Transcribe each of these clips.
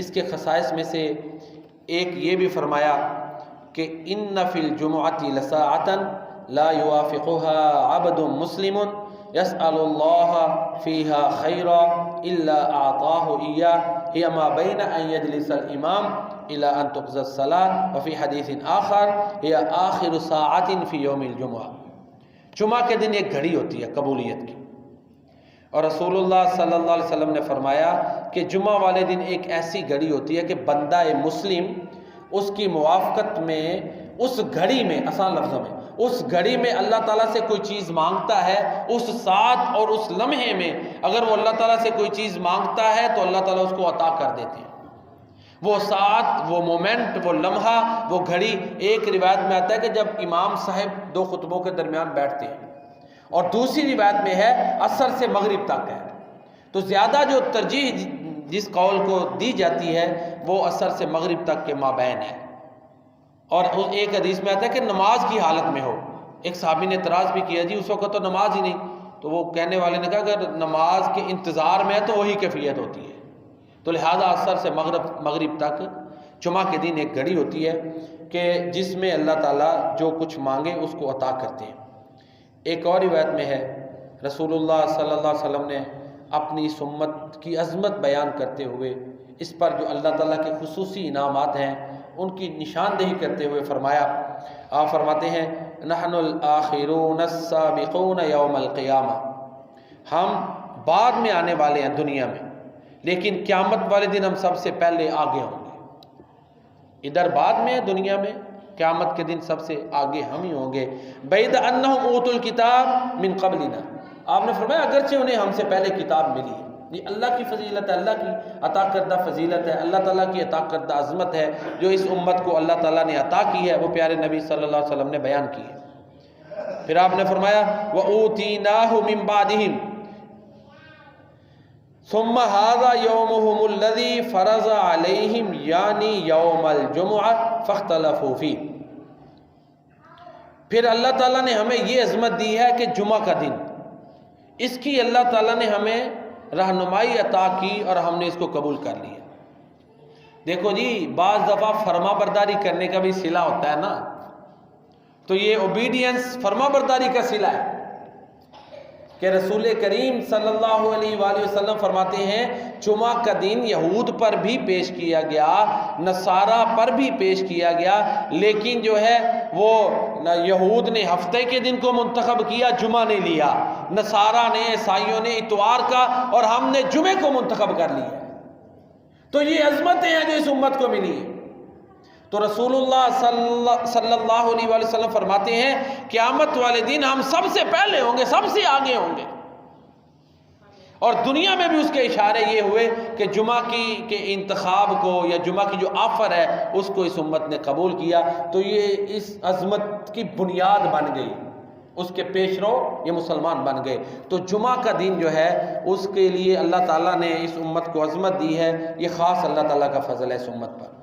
اس کے خصائص میں سے ایک یہ بھی فرمایا کہ ان فی الجمعۃ لساعۃ لا یوافقها عبد مسلم یسأل اللہ فیہا خیرا الا اعطاہ ایاہ ہی ما بین ان یجلس الامام الى ان تقضى الصلاۃ وفی حدیث آخر ہی آخر ساعۃ فی یوم الجمعہ۔ جمعہ کے دن ایک گھڑی ہوتی ہے قبولیت کی، اور رسول اللہ صلی اللہ علیہ وسلم نے فرمایا کہ جمعہ والے دن ایک ایسی گھڑی ہوتی ہے کہ بندہ مسلم اس کی موافقت میں، اس گھڑی میں، آسان لفظوں میں، اس گھڑی میں اللہ تعالیٰ سے کوئی چیز مانگتا ہے، اس ساتھ اور اس لمحے میں اگر وہ اللہ تعالیٰ سے کوئی چیز مانگتا ہے تو اللہ تعالیٰ اس کو عطا کر دیتے ہیں۔ وہ ساتھ، وہ مومنٹ، وہ لمحہ، وہ گھڑی، ایک روایت میں آتا ہے کہ جب امام صاحب دو خطبوں کے درمیان بیٹھتے ہیں، اور دوسری روایت میں ہے عصر سے مغرب تک ہے، تو زیادہ جو ترجیح جس قول کو دی جاتی ہے وہ عصر سے مغرب تک کے مابین ہے۔ اور ایک حدیث میں آتا ہے کہ نماز کی حالت میں ہو۔ ایک صحابی نے اعتراض بھی کیا، جی اس وقت تو نماز ہی نہیں، تو وہ کہنے والے نے کہا اگر نماز کے انتظار میں ہے تو وہی کیفیت ہوتی ہے، تو لہذا عصر سے مغرب تک جمعہ کے دن ایک گھڑی ہوتی ہے کہ جس میں اللہ تعالیٰ جو کچھ مانگے اس کو عطا کرتے ہیں۔ ایک اور روایت میں ہے رسول اللہ صلی اللہ علیہ وسلم نے اپنی اس امت کی عظمت بیان کرتے ہوئے اس پر جو اللہ تعالیٰ کے خصوصی انعامات ہیں ان کی نشاندہی کرتے ہوئے فرمایا، آپ فرماتے ہیں نحن الآخرون السابقون یوم القیامہ، ہم بعد میں آنے والے ہیں دنیا میں، لیکن قیامت والے دن ہم سب سے پہلے آگے ہوں گے۔ ادھر بعد میں ہے دنیا میں، قیامت کے دن سب سے آگے ہم ہی ہوں گے۔ بعد انہم اوتوا الکتاب من قبلنا، آپ نے فرمایا اگرچہ انہیں ہم سے پہلے کتاب ملی ہے، یہ اللہ کی فضیلت ہے، اللہ کی عطا کردہ فضیلت ہے، اللہ تعالیٰ کی عطا کردہ عظمت ہے جو اس امت کو اللہ تعالیٰ نے عطا کی ہے، وہ پیارے نبی صلی اللہ علیہ وسلم نے بیان کی ہے۔ پھر آپ نے فرمایا وَأُوتِينَاهُ مِن بَعْدِهِمْ ثُمَّ هَذَا يَوْمُهُمُ الَّذِي فَرَضَ عَلَيْهِمْ یعنی یوم الجمعہ فاختلفوا فِيهِ۔ پھر اللہ تعالیٰ نے ہمیں یہ عظمت دی ہے کہ جمعہ کا دن، اس کی اللہ تعالیٰ نے ہمیں رہنمائی عطا کی اور ہم نے اس کو قبول کر لیا۔ دیکھو جی، بعض دفعہ فرما برداری کرنے کا بھی صلہ ہوتا ہے نا، تو یہ اوبیڈینس فرما برداری کا صلہ ہے کہ رسول کریم صلی اللہ علیہ وآلہ وسلم فرماتے ہیں جمعہ کا دن یہود پر بھی پیش کیا گیا، نصارہ پر بھی پیش کیا گیا، لیکن جو ہے وہ یہود نے ہفتے کے دن کو منتخب کیا، جمعہ نے لیا، نصارہ نے، عیسائیوں نے اتوار کا، اور ہم نے جمعے کو منتخب کر لیا۔ تو یہ عظمتیں ہیں جو اس امت کو ملی ہیں۔ تو رسول اللہ صلی اللہ علیہ وآلہ وسلم فرماتے ہیں قیامت والے دن ہم سب سے پہلے ہوں گے، سب سے آگے ہوں گے۔ اور دنیا میں بھی اس کے اشارے یہ ہوئے کہ جمعہ کے انتخاب کو یا جمعہ کی جو آفر ہے اس کو اس امت نے قبول کیا، تو یہ اس عظمت کی بنیاد بن گئی، اس کے پیش رو یہ مسلمان بن گئے۔ تو جمعہ کا دن جو ہے اس کے لیے اللہ تعالیٰ نے اس امت کو عظمت دی ہے، یہ خاص اللہ تعالیٰ کا فضل ہے اس امت پر۔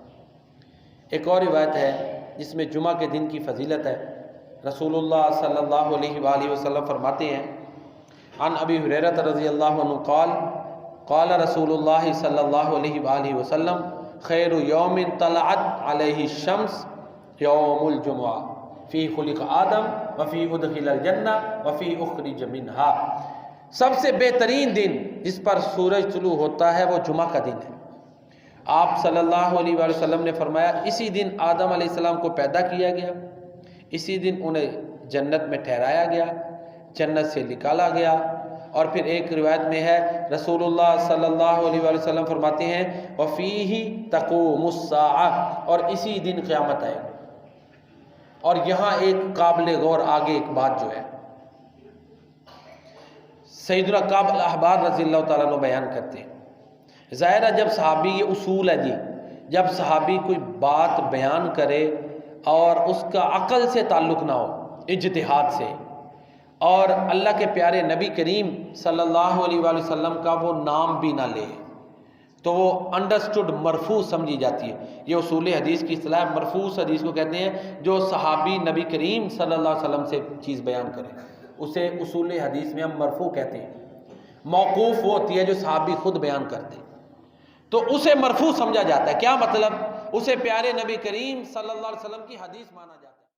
ایک اور روایت ہے جس میں جمعہ کے دن کی فضیلت ہے، رسول اللہ صلی اللہ علیہ وآلہ وسلم فرماتے ہیں عن ابی ہریرہ رضی اللہ عنہ قال قال رسول اللہ صلی اللہ علیہ وآلہ وسلم خیر یوم طلعت علیہ الشمس یوم الجمعہ فی خلق آدم وفی ادخل الجنہ وفی اخرج منہا۔ سب سے بہترین دن جس پر سورج طلوع ہوتا ہے وہ جمعہ کا دن ہے۔ آپ صلی اللہ علیہ وآلہ وسلم نے فرمایا اسی دن آدم علیہ السلام کو پیدا کیا گیا، اسی دن انہیں جنت میں ٹھہرایا گیا، جنت سے نکالا گیا۔ اور پھر ایک روایت میں ہے رسول اللہ صلی اللہ علیہ وآلہ وسلم فرماتے ہیں وَفِيهِ تَقُومُ السَّاعَةُ، اور اسی دن قیامت آئے گی۔ اور یہاں ایک قابل غور آگے ایک بات جو ہے سیدنا کعب الاحبار رضی اللہ تعالیٰ عنہ بیان کرتے ہیں، ظاہر ہے جب صحابی، یہ اصول ہے جی، جب صحابی کوئی بات بیان کرے اور اس کا عقل سے تعلق نہ ہو، اجتہاد سے، اور اللہ کے پیارے نبی کریم صلی اللہ علیہ وآلہ وسلم کا وہ نام بھی نہ لے، تو وہ انڈرسٹوڈ مرفوع سمجھی جاتی ہے۔ یہ اصول حدیث کی اصطلاح مرفوع حدیث کو کہتے ہیں، جو صحابی نبی کریم صلی اللہ علیہ وسلم سے چیز بیان کرے اسے اصول حدیث میں ہم مرفوع کہتے ہیں۔ موقوف وہ ہوتی ہے جو صحابی خود بیان کرتے ہیں۔ تو اسے مرفوع سمجھا جاتا ہے۔ کیا مطلب؟ اسے پیارے نبی کریم صلی اللہ علیہ وسلم کی حدیث مانا جاتا ہے۔